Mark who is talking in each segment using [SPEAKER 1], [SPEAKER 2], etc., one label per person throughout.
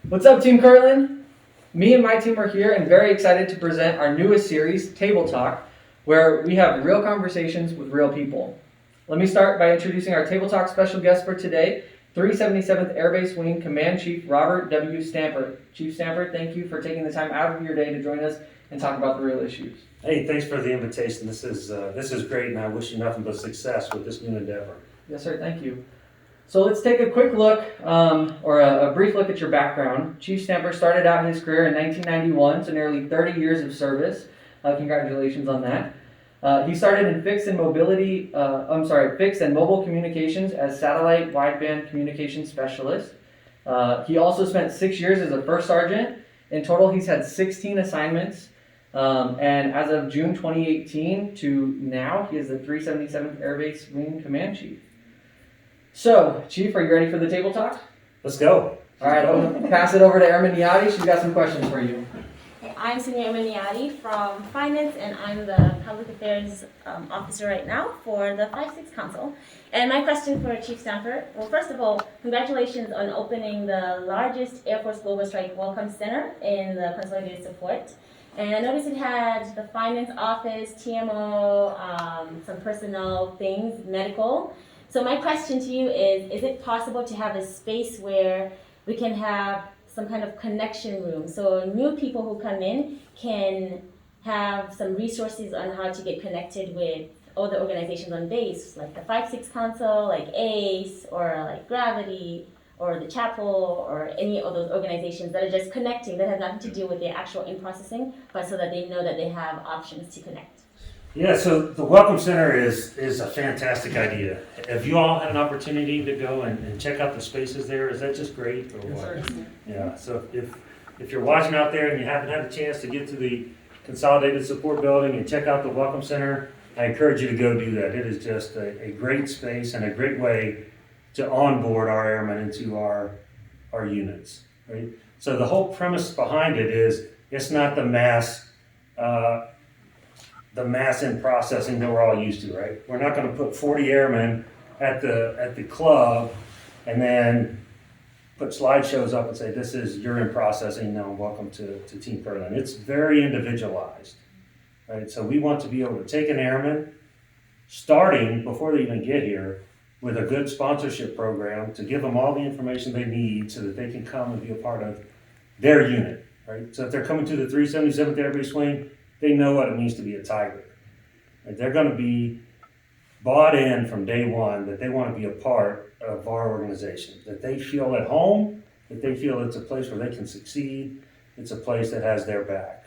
[SPEAKER 1] What's up, Team Kirtland? Me and my team are here and very excited to present our newest series, Table Talk, where we have real conversations with real people. Let me start by introducing our Table Talk special guest for today, 377th Air Base Wing Command Chief Robert W. Stamper. Chief Stamper, thank you for taking the time out of your day to join us and talk about the real issues.
[SPEAKER 2] Hey, thanks for the invitation. This is great, and I wish you nothing but success with this new endeavor.
[SPEAKER 1] Yes, sir. Thank you. So let's take a quick look, or a brief look at your background. Chief Stamper started out his career in 1991, so nearly 30 years of service. Congratulations on that. He started in fixed and mobile communications as satellite wideband communication specialist. He also spent 6 years as a first sergeant. In total, he's had 16 assignments. And as of June 2018 to now, he is the 377th Air Base Wing Command Chief. So, Chief, are you ready for the table talk?
[SPEAKER 2] Let's go.
[SPEAKER 1] All right, I'll pass it over to Airman Niati. She's got some questions for you.
[SPEAKER 3] I'm Senior Airman Niati from Finance, and I'm the Public Affairs Officer right now for the 5-6 Council. And my question for Chief Stamper, well, first of all, congratulations on opening the largest Air Force Global Strike Welcome Center in the Consolidated Support. And I noticed it had the Finance Office, TMO, some personnel things, medical. So my question to you is it possible to have a space where we can have some kind of connection room so new people who come in can have some resources on how to get connected with other organizations on base, like the 5-6 Council, like ACE, or like Gravity, or the Chapel, or any of those organizations that are just connecting, that have nothing to do with their actual in-processing, but so that they know that they have options to connect.
[SPEAKER 2] Yeah, so the Welcome Center is a fantastic idea. Have you all had an opportunity to go and check out the spaces there? Is that just great? Or what?
[SPEAKER 1] Yes, sir.
[SPEAKER 2] Yeah, so if you're watching out there and you haven't had a chance to get to the Consolidated Support Building and check out the Welcome Center, I encourage you to go do that. It is just a great space and a great way to onboard our airmen into our units, right? So the whole premise behind it is it's not the mass in processing that we're all used to, right? We're not going to put 40 airmen at the club and then put slideshows up and say, this is your in processing, now welcome to Team Kirtland. It's very individualized, right? So we want to be able to take an airman, starting before they even get here, with a good sponsorship program to give them all the information they need so that they can come and be a part of their unit, right? So if they're coming to the 377th Air Base Wing, they know what it means to be a Tiger. And they're going to be bought in from day one that they want to be a part of our organization, that they feel at home, that they feel it's a place where they can succeed, it's a place that has their back.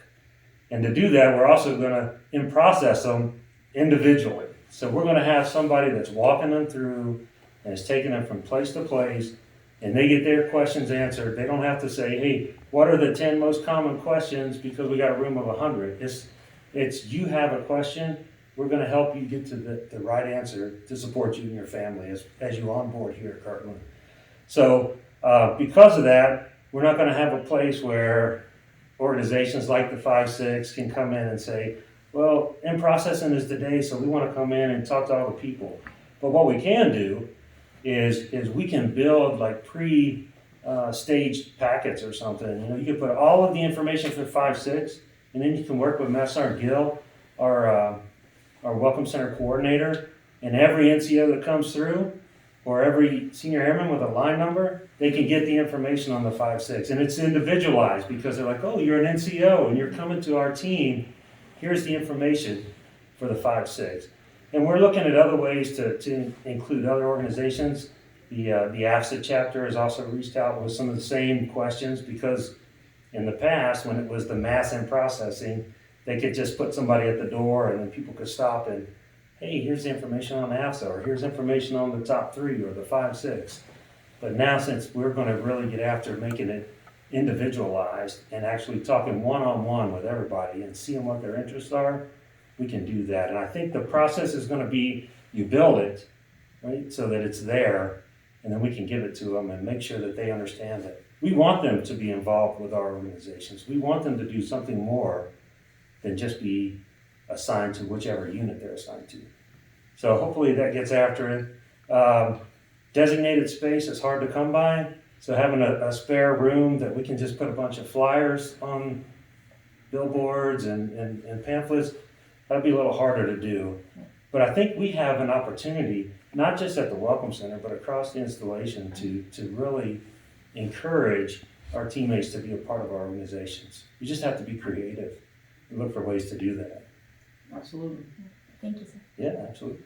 [SPEAKER 2] And to do that, we're also going to in-process them individually. So we're going to have somebody that's walking them through and is taking them from place to place, and they get their questions answered. They don't have to say, hey, what are the 10 most common questions because we got a room of 100. It's you have a question, we're going to help you get to the right answer to support you and your family as you onboard here at Kirtland. So because of that, we're not going to have a place where organizations like the 5-6 can come in and say, well, in-processing is today, so we want to come in and talk to all the people. But what we can do is we can build like staged packets or something. You know, you can put all of the information for 5-6, and then you can work with Master Sergeant Gill, our Welcome Center coordinator, and every NCO that comes through, or every senior airman with a line number, they can get the information on the 5-6. And it's individualized because they're like, oh, you're an NCO and you're coming to our team. Here's the information for the 5-6. And we're looking at other ways to include other organizations. The AFSA chapter has also reached out with some of the same questions because in the past, when it was the mass in processing, they could just put somebody at the door and then people could stop and, hey, here's the information on AFSA, or here's information on the top 3 or the 5-6. But now, since we're going to really get after making it individualized and actually talking one-on-one with everybody and seeing what their interests are, we can do that. And I think the process is going to be you build it, right, so that it's there, and then we can give it to them and make sure that they understand that we want them to be involved with our organizations. We want them to do something more than just be assigned to whichever unit they're assigned to. So hopefully that gets after it. Designated space is hard to come by. So having a spare room that we can just put a bunch of flyers on billboards and pamphlets, that'd be a little harder to do. But I think we have an opportunity, not just at the Welcome Center, but across the installation to really encourage our teammates to be a part of our organizations. You just have to be creative and look for ways to do that.
[SPEAKER 1] Absolutely.
[SPEAKER 3] Thank you, sir.
[SPEAKER 2] Yeah, absolutely.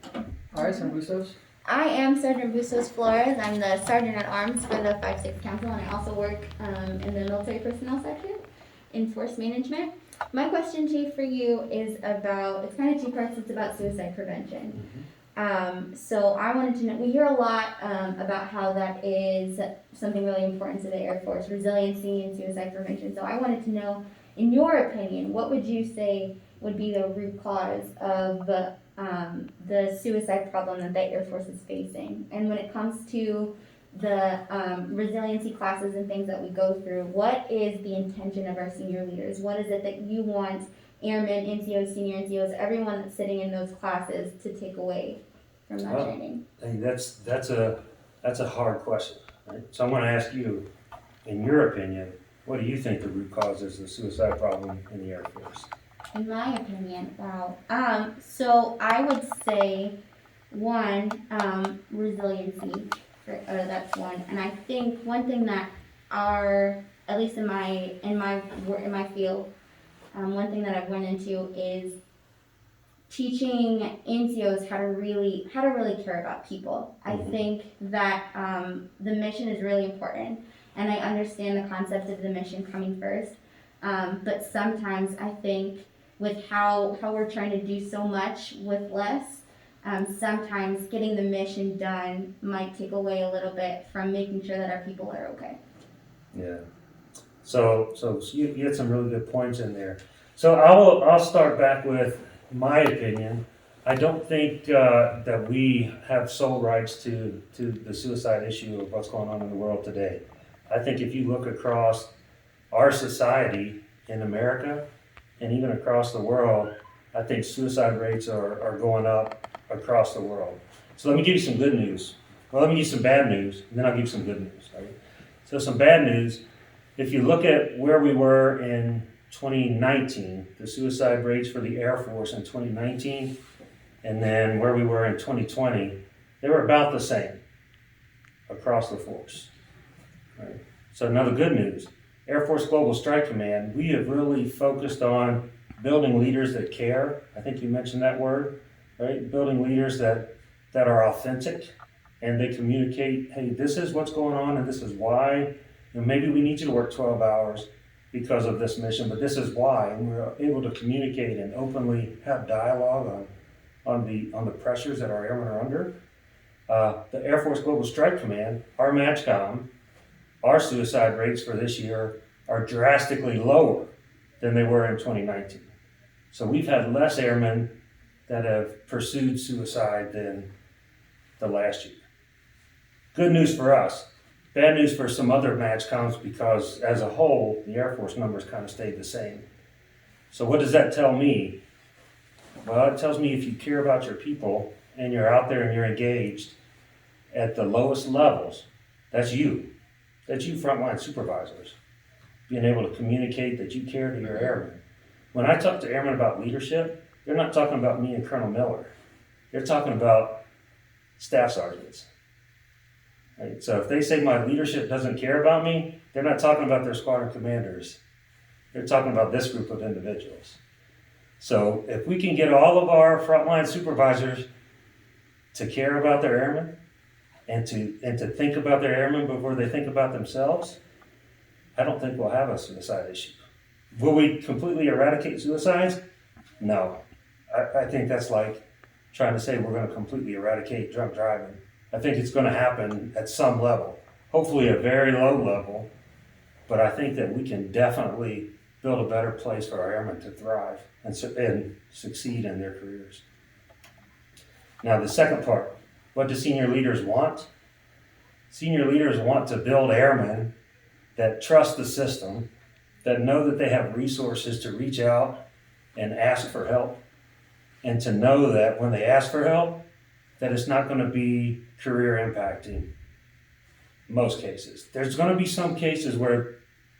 [SPEAKER 1] All right, Sergeant Bustos.
[SPEAKER 4] I am Sergeant Bustos Flores. I'm the Sergeant at Arms for the 5-6 Council, and I also work in the military personnel section in force management. My question, Chief, for you is about, it's kind of two parts, it's about suicide prevention. So I wanted to know, we hear a lot about how that is something really important to the Air Force, resiliency and suicide prevention. So I wanted to know, in your opinion, what would you say would be the root cause of the suicide problem that the Air Force is facing? And when it comes to the resiliency classes and things that we go through, what is the intention of our senior leaders? What is it that you want airmen, NCOs, senior NCOs, everyone that's sitting in those classes to take away from that training?
[SPEAKER 2] I mean, that's a hard question, right? So I'm going to ask you, in your opinion, what do you think the root cause is of the suicide problem in the Air Force?
[SPEAKER 4] In my opinion, wow. So I would say one, resiliency. That's one, and I think one thing that at least in my field, one thing that I've run into is teaching NCOs how to really care about people. I think that the mission is really important, and I understand the concept of the mission coming first. But sometimes I think with how we're trying to do so much with less, sometimes getting the mission done might take away a little bit from making sure that our people are okay.
[SPEAKER 2] Yeah. So you had some really good points in there. So I'll start back with my opinion. I don't think that we have sole rights to the suicide issue of what's going on in the world today. I think if you look across our society in America and even across the world, I think suicide rates are going up across the world. So let me give you some good news. Well, let me give you some bad news, and then I'll give you some good news. Right? So some bad news, if you look at where we were in 2019, the suicide rates for the Air Force in 2019, and then where we were in 2020, they were about the same across the force. Right? So now the good news, Air Force Global Strike Command, we have really focused on building leaders that care. I think you mentioned that word, right? Building leaders that are authentic and they communicate, hey, this is what's going on and this is why. And maybe we need you to work 12 hours because of this mission, but this is why. And we're able to communicate and openly have dialogue on the pressures that our airmen are under. The Air Force Global Strike Command, our MAGCOM, our suicide rates for this year are drastically lower than they were in 2019. So we've had less airmen that have pursued suicide than the last year. Good news for us. Bad news for some other MAGCOMs because as a whole, the Air Force numbers kind of stayed the same. So what does that tell me? Well, it tells me if you care about your people and you're out there and you're engaged at the lowest levels, that's you. That's you frontline supervisors. Being able to communicate that you care to your airmen. When I talk to airmen about leadership, they're not talking about me and Colonel Miller. They're talking about staff sergeants. Right? So if they say my leadership doesn't care about me, they're not talking about their squadron commanders. They're talking about this group of individuals. So if we can get all of our frontline supervisors to care about their airmen and to think about their airmen before they think about themselves, I don't think we'll have a suicide issue. Will we completely eradicate suicides? No. I think that's like trying to say we're going to completely eradicate drunk driving. I think it's going to happen at some level, hopefully a very low level, but I think that we can definitely build a better place for our airmen to thrive and succeed in their careers. Now the second part, what do senior leaders want? Senior leaders want to build airmen that trust the system, that know that they have resources to reach out and ask for help, and to know that when they ask for help, that it's not going to be career impacting. most cases. There's going to be some cases where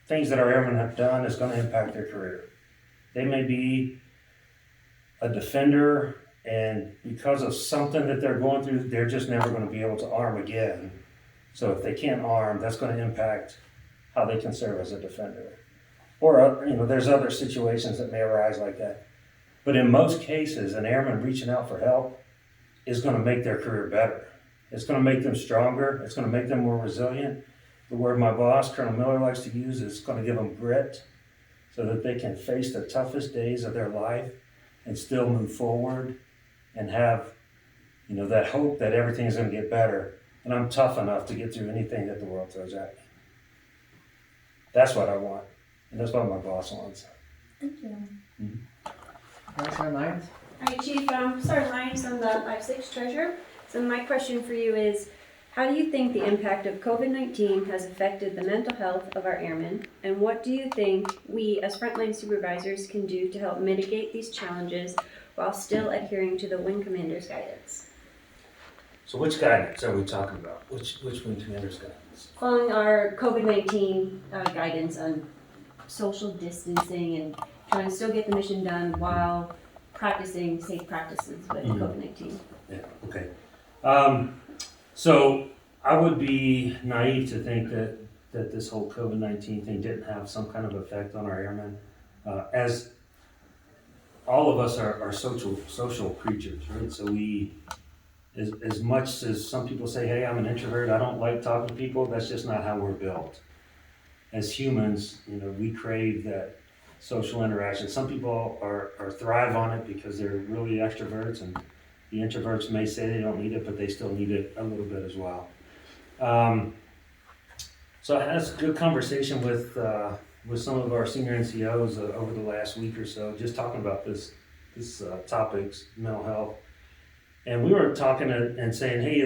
[SPEAKER 2] things that our airmen have done is going to impact their career. They may be a defender, and because of something that they're going through, they're just never going to be able to arm again. So if they can't arm, that's going to impact how they can serve as a defender. Or, there's other situations that may arise like that. But in most cases, an airman reaching out for help is going to make their career better. It's going to make them stronger. It's going to make them more resilient. The word my boss, Colonel Miller, likes to use is going to give them grit so that they can face the toughest days of their life and still move forward and have, that hope that everything's going to get better. And I'm tough enough to get through anything that the world throws at me. That's what I want. And that's what my boss wants.
[SPEAKER 3] Thank you.
[SPEAKER 1] Sergeant Lyons?
[SPEAKER 5] Hi, Chief. Sergeant Lyons, I'm the 5-6 treasurer. So my question for you is, how do you think the impact of COVID-19 has affected the mental health of our airmen? And what do you think we as frontline supervisors can do to help mitigate these challenges while still adhering to the Wing Commander's guidance?
[SPEAKER 2] So which guidance are we talking about? Which Wing Commander's guidance?
[SPEAKER 5] Following our COVID-19 guidance on social distancing and trying to still get the mission done while practicing safe practices with COVID-19.
[SPEAKER 2] Yeah, okay. So I would be naive to think that this whole COVID-19 thing didn't have some kind of effect on our airmen. As all of us are social creatures, right? So we, as much as some people say, hey, I'm an introvert, I don't like talking to people, that's just not how we're built. As humans, we crave that social interaction. Some people are thrive on it because they're really extroverts, and the introverts may say they don't need it, but they still need it a little bit as well. So I had a good conversation with some of our senior NCOs over the last week or so, just talking about this topics, mental health. And we were talking and saying, hey,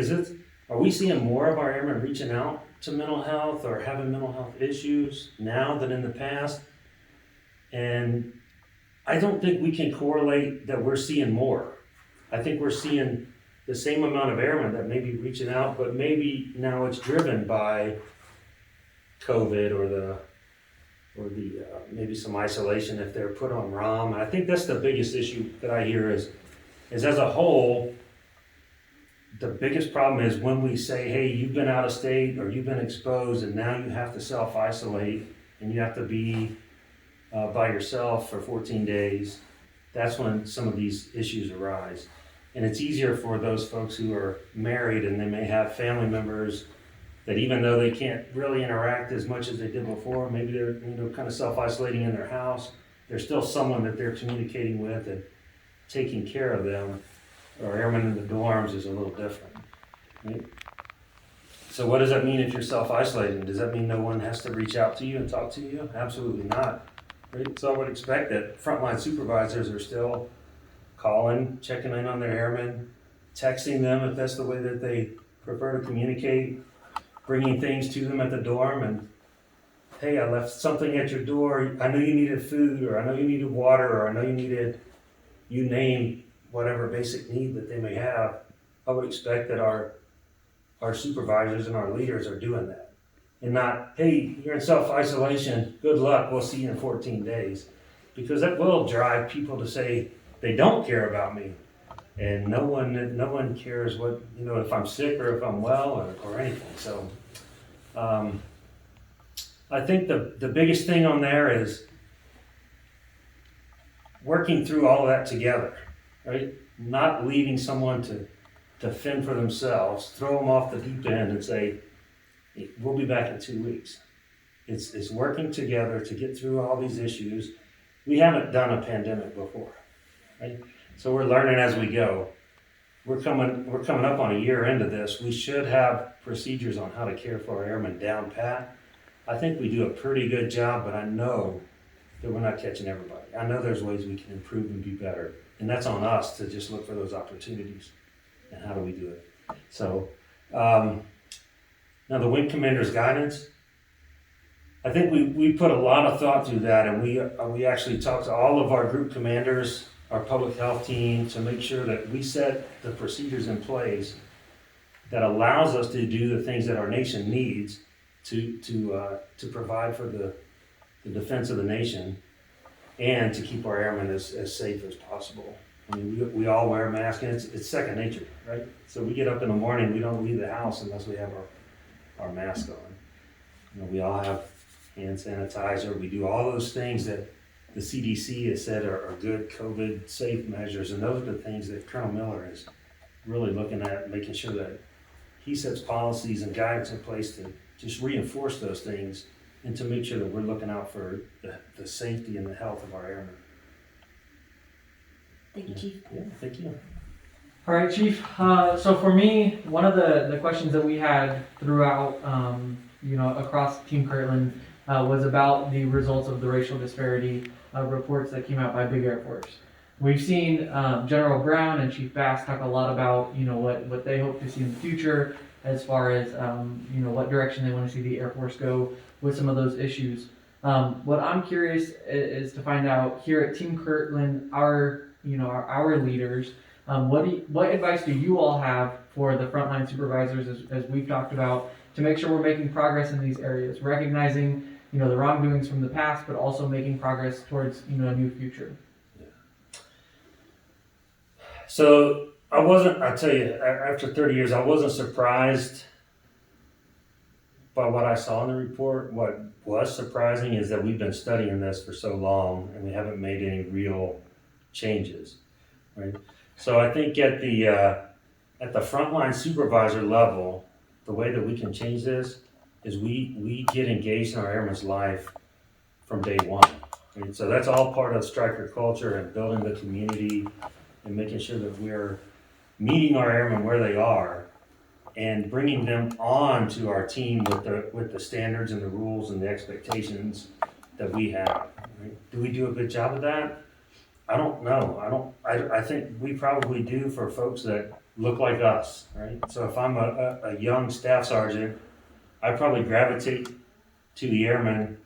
[SPEAKER 2] are we seeing more of our airmen reaching out to mental health or having mental health issues now than in the past? And I don't think we can correlate that we're seeing more. I think we're seeing the same amount of airmen that may be reaching out, but maybe now it's driven by COVID or the maybe some isolation if they're put on ROM. And I think that's the biggest issue that I hear is as a whole, the biggest problem is when we say, hey, you've been out of state or you've been exposed and now you have to self-isolate and you have to be by yourself for 14 days. That's when some of these issues arise. And it's easier for those folks who are married and they may have family members that even though they can't really interact as much as they did before, maybe they're kind of self-isolating in their house, there's still someone that they're communicating with and taking care of them. Or airmen in the dorms is a little different, right? So what does that mean if you're self-isolating? Does that mean no one has to reach out to you and talk to you? Absolutely not, right? So I would expect that frontline supervisors are still calling, checking in on their airmen, texting them if that's the way that they prefer to communicate, bringing things to them at the dorm and, hey, I left something at your door. I know you needed food, or I know you needed water, or I know you needed, you name whatever basic need that they may have. I would expect that our supervisors and our leaders are doing that. And not, hey, you're in self-isolation, good luck, we'll see you in 14 days. Because that will drive people to say they don't care about me. And no one cares what, if I'm sick or if I'm well or anything. So I think the biggest thing on there is working through all of that together. Right? Not leaving someone to fend for themselves, throw them off the deep end and say, we'll be back in 2 weeks. It's working together to get through all these issues. We haven't done a pandemic before, right? So we're learning as we go. We're coming up on a year into this. We should have procedures on how to care for our airmen down pat. I think we do a pretty good job, but I know that we're not catching everybody. I know there's ways we can improve and be better. And that's on us to just look for those opportunities. And how do we do it? So, now the Wing Commander's guidance, I think we put a lot of thought through that, and we actually talked to all of our group commanders, our public health team, to make sure that we set the procedures in place that allows us to do the things that our nation needs to provide for the defense of the nation and to keep our airmen as safe as possible. I mean, we all wear masks, and it's second nature, right? So we get up in the morning, we don't leave the house unless we have our mask on. You know, we all have hand sanitizer. We do all those things that the CDC has said are good COVID safe measures, and those are the things that Colonel Miller is really looking at, making sure that he sets policies and guidance in place to just reinforce those things and to make sure that we're looking out for the safety and the health of our airmen.
[SPEAKER 5] Thank you, Chief.
[SPEAKER 2] Yeah, thank you.
[SPEAKER 1] All right, Chief. So for me, one of the questions that we had throughout, across Team Kirtland was about the results of the racial disparity reports that came out by Big Air Force. We've seen General Brown and Chief Bass talk a lot about, what they hope to see in the future as far as, what direction they want to see the Air Force go with some of those issues. What I'm curious is to find out here at Team Kirtland, our leaders, what advice do you all have for the frontline supervisors, as we've talked about, to make sure we're making progress in these areas, recognizing, the wrongdoings from the past, but also making progress towards, a new future?
[SPEAKER 2] So I tell you, after 30 years, I wasn't surprised by what I saw in the report. What was surprising is that we've been studying this for so long and we haven't made any real changes, right? So I think at the frontline supervisor level, the way that we can change this is we get engaged in our airmen's life from day one. And so that's all part of striker culture and building the community and making sure that we're meeting our airmen where they are and bringing them on to our team with the standards and the rules and the expectations that we have. Right? Do we do a good job of that? I don't know. I think we probably do for folks that look like us, right? So if I'm a young staff sergeant, I probably gravitate to the airman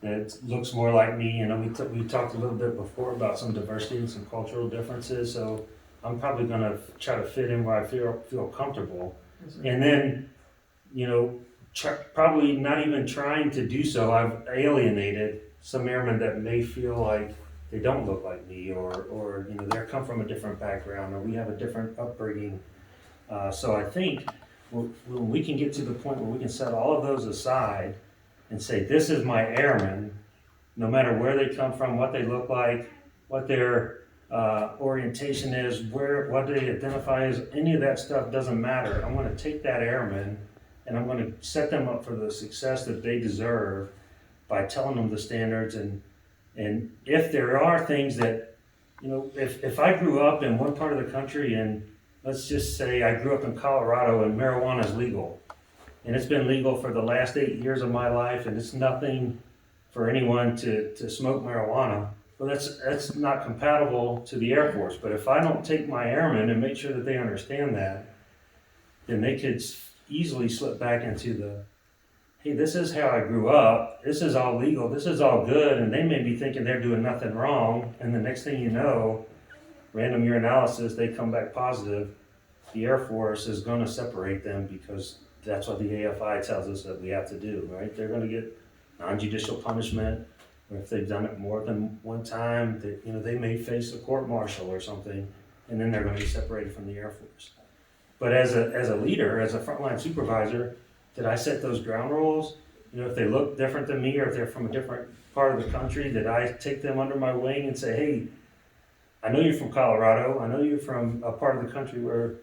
[SPEAKER 2] that looks more like me. We talked a little bit before about some diversity and some cultural differences, so I'm probably gonna try to fit in where I feel comfortable. And then, probably not even trying to do so, I've alienated some airmen that may feel like they don't look like me, or they come from a different background, or we have a different upbringing. So I think when we can get to the point where we can set all of those aside and say, this is my airman, no matter where they come from, what they look like, what their orientation is, what they identify as, any of that stuff doesn't matter. I'm going to take that airman and I'm going to set them up for the success that they deserve by telling them the standards. And if there are things that, if I grew up in one part of the country, and let's just say I grew up in Colorado and marijuana is legal, and it's been legal for the last 8 years of my life, and it's nothing for anyone to smoke marijuana, well, that's not compatible to the Air Force. But if I don't take my airmen and make sure that they understand that, then they could easily slip back into hey, this is how I grew up, this is all legal, this is all good, and they may be thinking they're doing nothing wrong, and the next thing you know, random urinalysis, they come back positive. The Air Force is going to separate them because that's what the AFI tells us that we have to do, right? They're going to get non-judicial punishment, or if they've done it more than one time, they may face a court-martial or something, and then they're going to be separated from the Air Force. But as a leader, as a frontline supervisor, did I set those ground rules? If they look different than me, or if they're from a different part of the country, did I take them under my wing and say, hey, I know you're from Colorado, I know you're from a part of the country where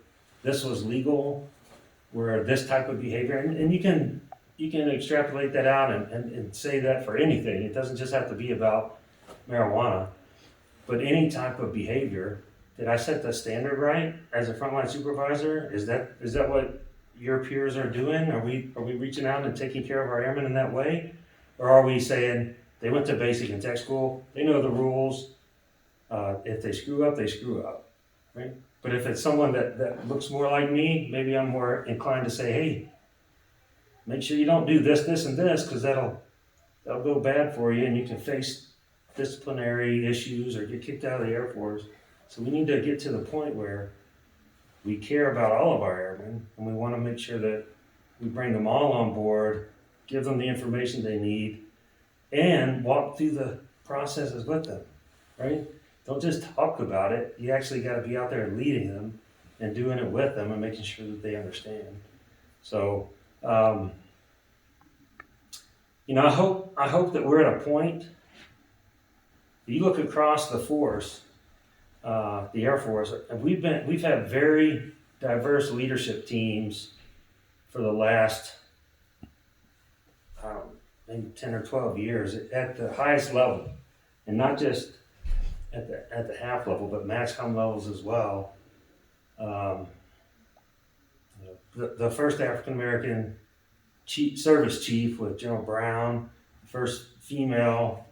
[SPEAKER 2] this was legal, where this type of behavior, and you can extrapolate that out and say that for anything. It doesn't just have to be about marijuana, but any type of behavior. Did I set the standard right as a frontline supervisor? Is that what your peers are doing? Are we reaching out and taking care of our airmen in that way? Or are we saying they went to basic and tech school, they know the rules, if they screw up, they screw up, right? But if it's someone that looks more like me, maybe I'm more inclined to say, hey, make sure you don't do this, this, and this, because that'll go bad for you, and you can face disciplinary issues or get kicked out of the Air Force. So we need to get to the point where we care about all of our airmen, and we want to make make sure that we bring them all on board, give them the information they need, and walk through the processes with them, right? Don't just talk about it. You actually got to be out there leading them and doing it with them and making sure that they understand. So, you know, I hope that we're at a point. You look across the force, the Air Force, and we've had very diverse leadership teams for the last maybe 10 or 12 years at the highest level, and not just at the half level, but MAXCOM levels as well. The first African American service chief with General Brown, the first female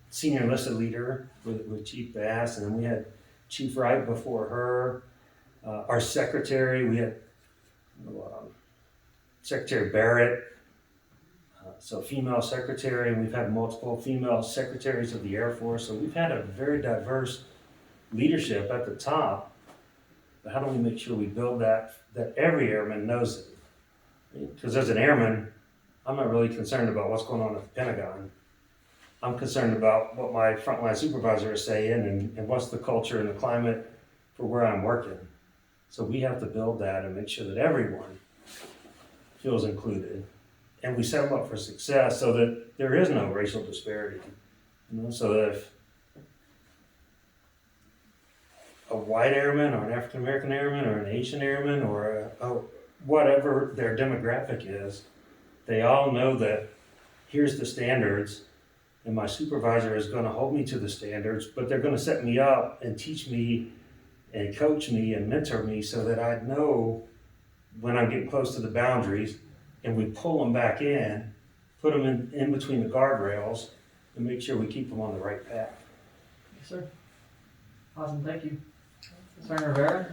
[SPEAKER 2] senior enlisted leader with Chief Bass, and then we had Chief Wright before her. Our secretary, we had Secretary Barrett, so female secretary, and we've had multiple female secretaries of the Air Force. So we've had a very diverse leadership at the top. But how do we make sure we build that every airman knows it? Because as an airman, I'm not really concerned about what's going on at the Pentagon. I'm concerned about what my frontline supervisor is saying and what's the culture and the climate for where I'm working. So we have to build that and make sure that everyone feels included. And we set them up for success so that there is no racial disparity. You know, so that if a white airman or an African American airman or an Asian airman or whatever their demographic is, they all know that here's the standards, and my supervisor is going to hold me to the standards, but they're going to set me up and teach me and coach me and mentor me so that I know when I'm getting close to the boundaries, and we pull them back in, put them in between the guardrails, and make sure we keep them on the right path.
[SPEAKER 1] Yes, sir. Awesome, thank you. Sergeant Rivera?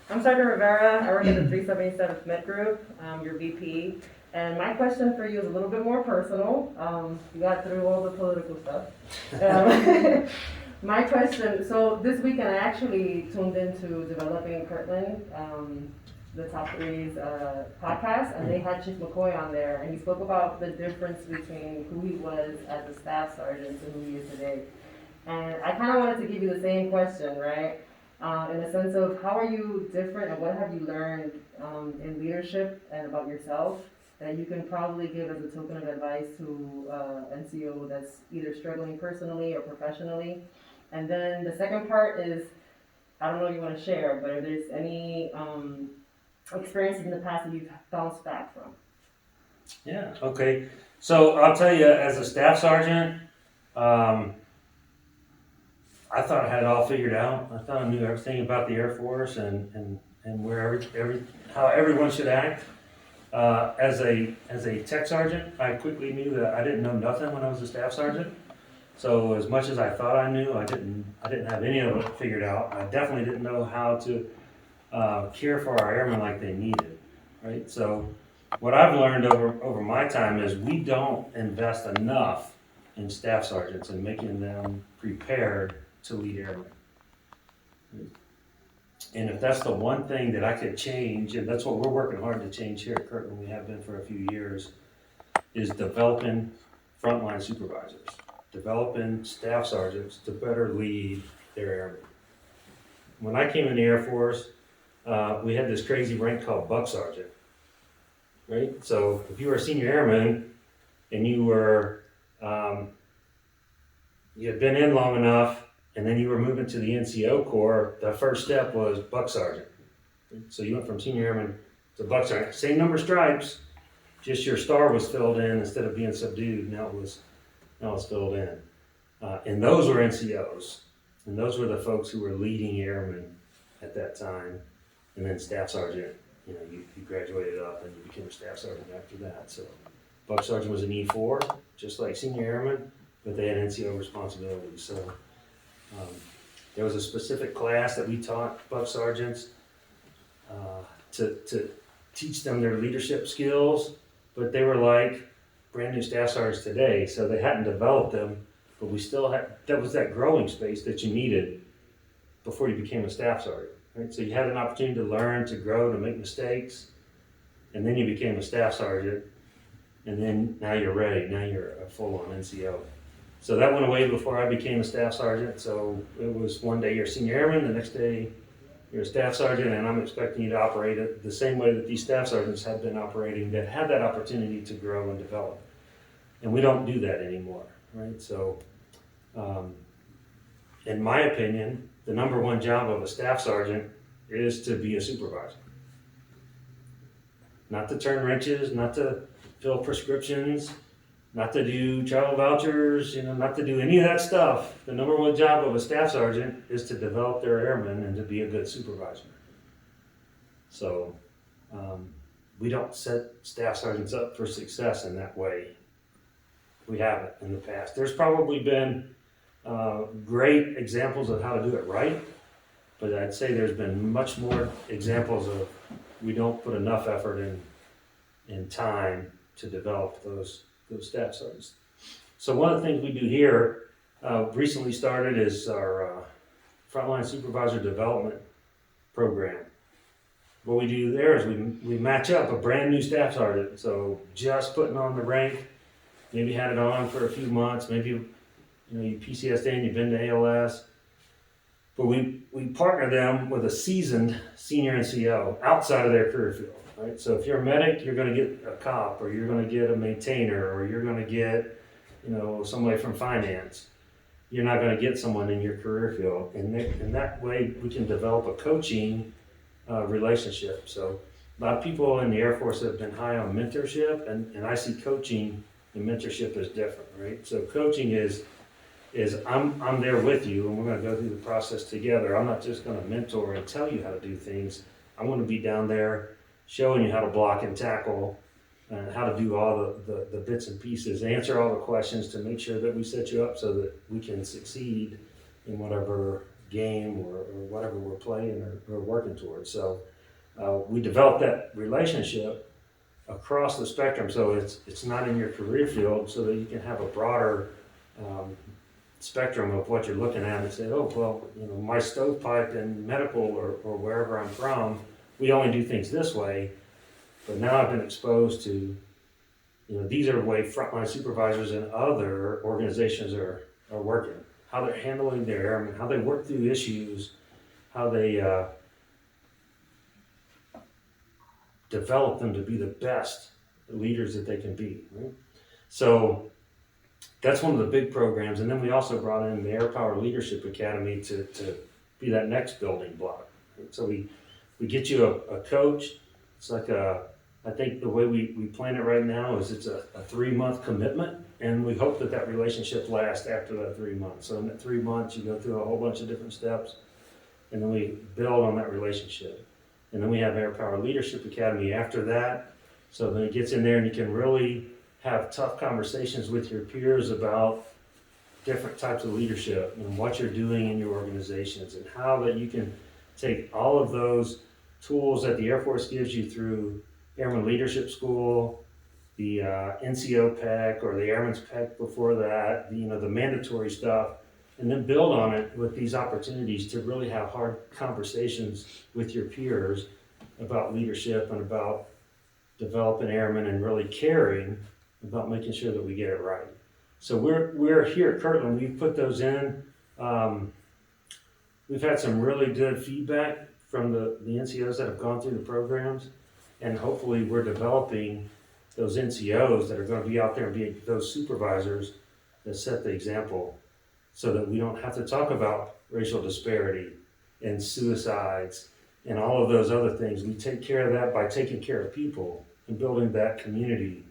[SPEAKER 6] I'm Sergeant Rivera. I work at the 377th Med Group. I'm your VP. And my question for you is a little bit more personal. You got through all the political stuff. My question, so this weekend I actually tuned into Developing Kirtland, the Top Three's podcast, and they had Chief McCoy on there, and he spoke about the difference between who he was as a staff sergeant and who he is today. And I kind of wanted to give you the same question, right? In the sense of how are you different and what have you learned in leadership and about yourself that you can probably give as a token of advice to NCO that's either struggling personally or professionally. And then the second part is, I don't know if you want to share, but if there's any experiences in the past that you've bounced back from.
[SPEAKER 2] Yeah, okay. So I'll tell you, as a staff sergeant, I thought I had it all figured out. I thought I knew everything about the Air Force and where how everyone should act. As a tech sergeant, I quickly knew that I didn't know nothing when I was a staff sergeant. So as much as I thought I knew, I didn't have any of it figured out. I definitely didn't know how to care for our airmen like they needed, right? So what I've learned over my time is we don't invest enough in staff sergeants and making them prepared to lead airmen. And if that's the one thing that I could change, and that's what we're working hard to change here at Kirtland, we have been for a few years, is developing frontline supervisors, developing staff sergeants to better lead their airmen. When I came in the Air Force, we had this crazy rank called buck sergeant, right? So if you were a senior airman and you were, you had been in long enough, and then you were moving to the NCO Corps, the first step was buck sergeant. So you went from senior airman to buck sergeant. Same number of stripes, just your star was filled in instead of being subdued. Now it's filled in. And those were NCOs. And those were the folks who were leading airmen at that time. And then staff sergeant, you graduated up and you became a staff sergeant after that. So buck sergeant was an E4, just like senior airman, but they had NCO responsibilities. So there was a specific class that we taught buck sergeants to teach them their leadership skills, but they were like brand new staff sergeants today, so they hadn't developed them, but we still had, that was that growing space that you needed before you became a staff sergeant, right? So you had an opportunity to learn, to grow, to make mistakes, and then you became a staff sergeant, and then now you're ready. Now you're a full-on NCO. So that went away before I became a staff sergeant. So it was one day you're a senior airman, the next day you're a staff sergeant, and I'm expecting you to operate it the same way that these staff sergeants have been operating that had that opportunity to grow and develop. And we don't do that anymore, right? So, in my opinion, the number one job of a staff sergeant is to be a supervisor. Not to turn wrenches, not to fill prescriptions, not to do travel vouchers, not to do any of that stuff. The number one job of a staff sergeant is to develop their airmen and to be a good supervisor. So we don't set staff sergeants up for success in that way. We haven't in the past. There's probably been great examples of how to do it right, but I'd say there's been much more examples of we don't put enough effort in time to develop those staff sergeants. So one of the things we do here, recently started, is our frontline supervisor development program. What we do there is we match up a brand new staff sergeant, so just putting on the rank, maybe had it on for a few months, maybe you PCS'd in, you've been to ALS, but we partner them with a seasoned senior NCO outside of their career field. Right? So if you're a medic, you're going to get a cop, or you're going to get a maintainer, or you're going to get, somebody from finance. You're not going to get someone in your career field, and that way we can develop a coaching relationship. So a lot of people in the Air Force have been high on mentorship, and I see coaching and mentorship as different, right? So coaching is I'm there with you, and we're going to go through the process together. I'm not just going to mentor and tell you how to do things. I want to be down there showing you how to block and tackle, and how to do all the bits and pieces, answer all the questions to make sure that we set you up so that we can succeed in whatever game or whatever we're playing or working towards. So we develop that relationship across the spectrum, so it's not in your career field, so that you can have a broader spectrum of what you're looking at and say, oh, well, my stovepipe in medical or wherever I'm from, we only do things this way. But now I've been exposed to, these are the way frontline supervisors and other organizations are working, how they're handling their airmen, how they work through issues, how they develop them to be the best leaders that they can be. Right? So that's one of the big programs. And then we also brought in the Air Power Leadership Academy to be that next building block. Right? So we get you a coach. It's like I think the way we plan it right now is it's a 3-month commitment, and we hope that relationship lasts after that 3 months. So in that 3 months, you go through a whole bunch of different steps, and then we build on that relationship. And then we have Air Power Leadership Academy after that. So then it gets in there, and you can really have tough conversations with your peers about different types of leadership and what you're doing in your organizations, and how that you can take all of those tools that the Air Force gives you through Airman Leadership School, the NCO PEC or the Airman's PEC before that, the mandatory stuff, and then build on it with these opportunities to really have hard conversations with your peers about leadership and about developing airmen and really caring about making sure that we get it right. So we're here at Kirtland, we've put those in. We've had some really good feedback from the NCOs that have gone through the programs, and hopefully we're developing those NCOs that are going to be out there and be those supervisors that set the example, so that we don't have to talk about racial disparity and suicides and all of those other things. We take care of that by taking care of people and building that community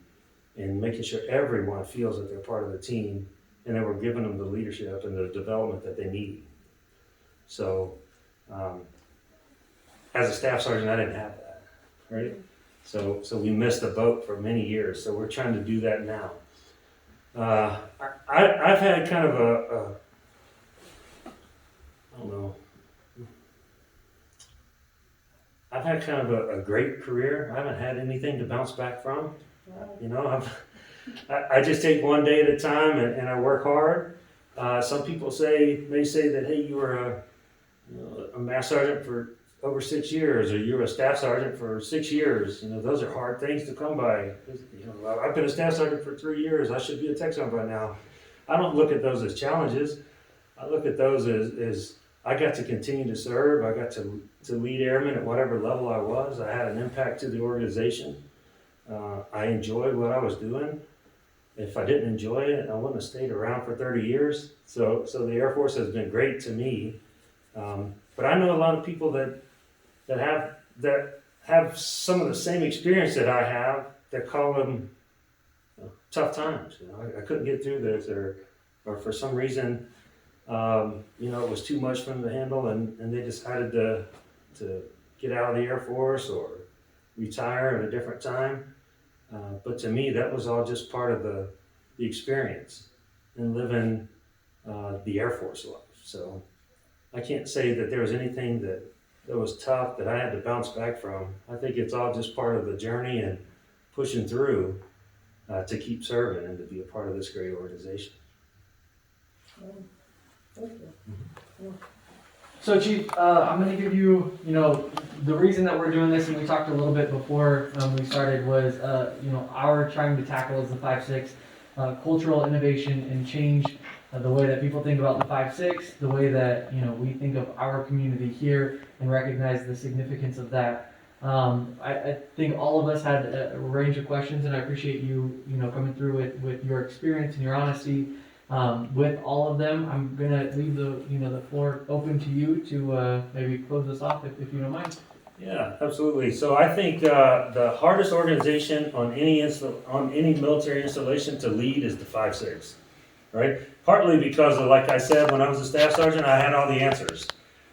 [SPEAKER 2] and making sure everyone feels that they're part of the team, and that we're giving them the leadership and the development that they need. So as a staff sergeant, I didn't have that, right? So we missed the boat for many years. So we're trying to do that now. I've had kind of I've had kind of a great career. I haven't had anything to bounce back from. I just take one day at a time, and I work hard. Some people may say that, hey, you were a mass sergeant for over 6 years, or you're a staff sergeant for 6 years. Those are hard things to come by. I've been a staff sergeant for 3 years. I should be a tech sergeant by now. I don't look at those as challenges. I look at those as I got to continue to serve. I got to lead airmen at whatever level I was. I had an impact to the organization. I enjoyed what I was doing. If I didn't enjoy it, I wouldn't have stayed around for 30 years. So the Air Force has been great to me. But I know a lot of people that have some of the same experience that I have that call them tough times. I couldn't get through this, or for some reason, it was too much for them to handle, and they decided to get out of the Air Force or retire at a different time. But to me, that was all just part of the experience and living the Air Force life. So I can't say that there was anything that was tough that I had to bounce back from. I think it's all just part of the journey and pushing through to keep serving and to be a part of this great organization.
[SPEAKER 1] So Chief, I'm going to give you, the reason that we're doing this, and we talked a little bit before we started, was, our trying to tackle as the 5.6, cultural innovation and change the way that people think about the 5.6, the way that, we think of our community here and recognize the significance of that. I think all of us had a range of questions, and I appreciate you, coming through it with your experience and your honesty. With all of them, I'm gonna leave the floor open to you to maybe close us off if you don't mind.
[SPEAKER 2] Yeah, absolutely. So I think the hardest organization on any military installation to lead is the 5.6, right? Partly because, like I said, when I was a staff sergeant, I had all the answers.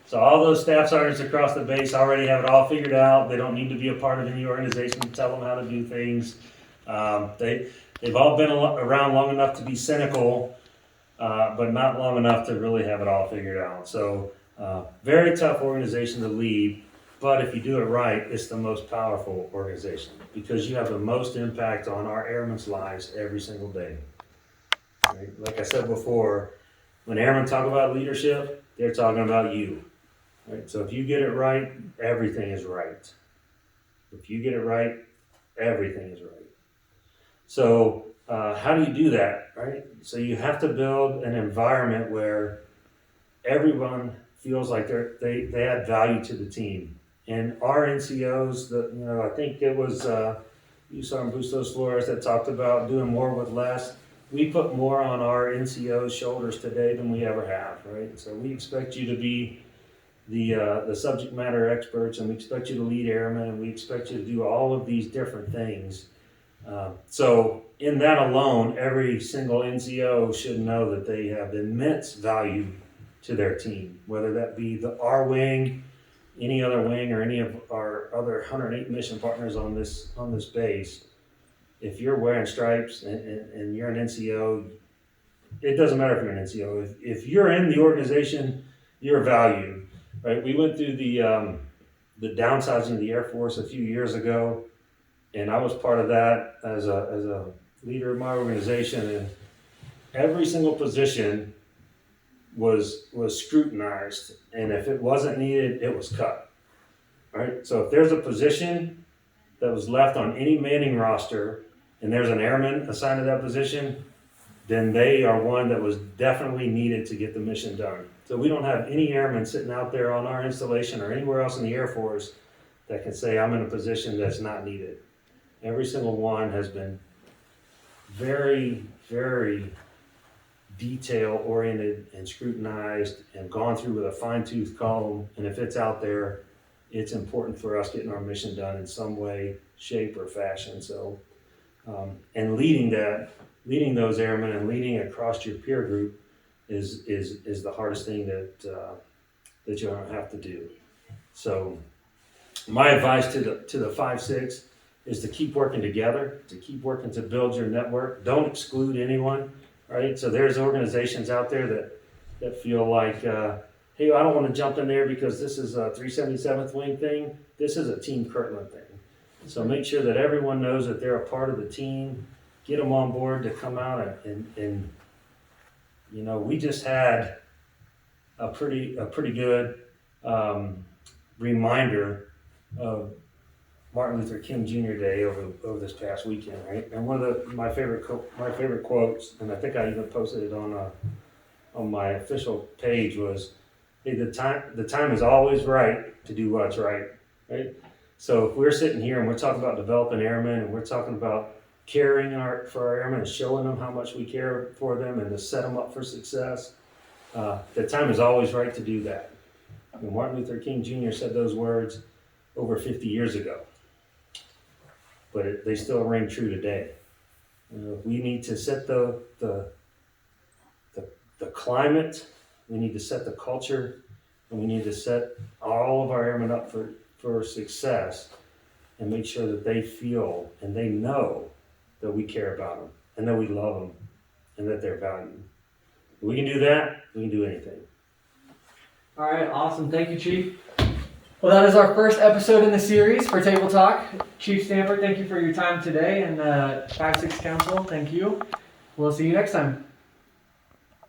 [SPEAKER 2] So all those staff sergeants across the base already have it all figured out. They don't need to be a part of any organization to tell them how to do things. They've all been around long enough to be cynical, but not long enough to really have it all figured out. So very tough organization to lead, but if you do it right, it's the most powerful organization because you have the most impact on our airmen's lives every single day. Right? Like I said before, when airmen talk about leadership, they're talking about you. Right? So if you get it right, everything is right. If you get it right, everything is right. So how do you do that, right? So you have to build an environment where everyone feels like they add value to the team. And our NCOs, I think it was Usar and Bustos Flores that talked about doing more with less. We put more on our NCOs' shoulders today than we ever have, right? So we expect you to be the subject matter experts, and we expect you to lead airmen, and we expect you to do all of these different things. So in that alone, every single NCO should know that they have immense value to their team, whether that be our wing, any other wing, or any of our other 108 mission partners on this base. If you're wearing stripes and you're an NCO, it doesn't matter if you're an NCO. If you're in the organization, you're valued, right? We went through the downsizing of the Air Force a few years ago, and I was part of that as a leader of my organization. And every single position was scrutinized, and if it wasn't needed, it was cut. Right? So if there's a position that was left on any manning roster, and there's an airman assigned to that position, then they are one that was definitely needed to get the mission done. So we don't have any airmen sitting out there on our installation or anywhere else in the Air Force that can say, I'm in a position that's not needed. Every single one has been very, very detail-oriented and scrutinized and gone through with a fine-tooth comb. And if it's out there, it's important for us getting our mission done in some way, shape, or fashion. So, and leading those airmen and leading across your peer group is the hardest thing that you're going to have to do. So, my advice to the 5.6 is to keep working together, to keep working to build your network. Don't exclude anyone, right? So there's organizations out there that feel like, hey, I don't want to jump in there because this is a 377th Wing thing. This is a Team Kirtland thing. So make sure that everyone knows that they're a part of the team. Get them on board to come out and we just had a pretty good reminder of Martin Luther King Jr. Day over this past weekend, right? And one of my favorite quotes, and I think I even posted it on my official page, was, "Hey, the time is always right to do what's right." Right? So if we're sitting here and we're talking about developing airmen, and we're talking about caring for our airmen and showing them how much we care for them and to set them up for success, the time is always right to do that. And Martin Luther King Jr. said those words over 50 years ago, but they still ring true today. We need to set the climate, we need to set the culture, and we need to set all of our airmen up for success, and make sure that they feel and they know that we care about them and that we love them and that they're valued. If we can do that, we can do anything.
[SPEAKER 1] All right, awesome. Thank you, Chief. Well, that is our first episode in the series for Table Talk. Chief Stanford, thank you for your time today, and 5-6 Council, thank you. We'll see you next time.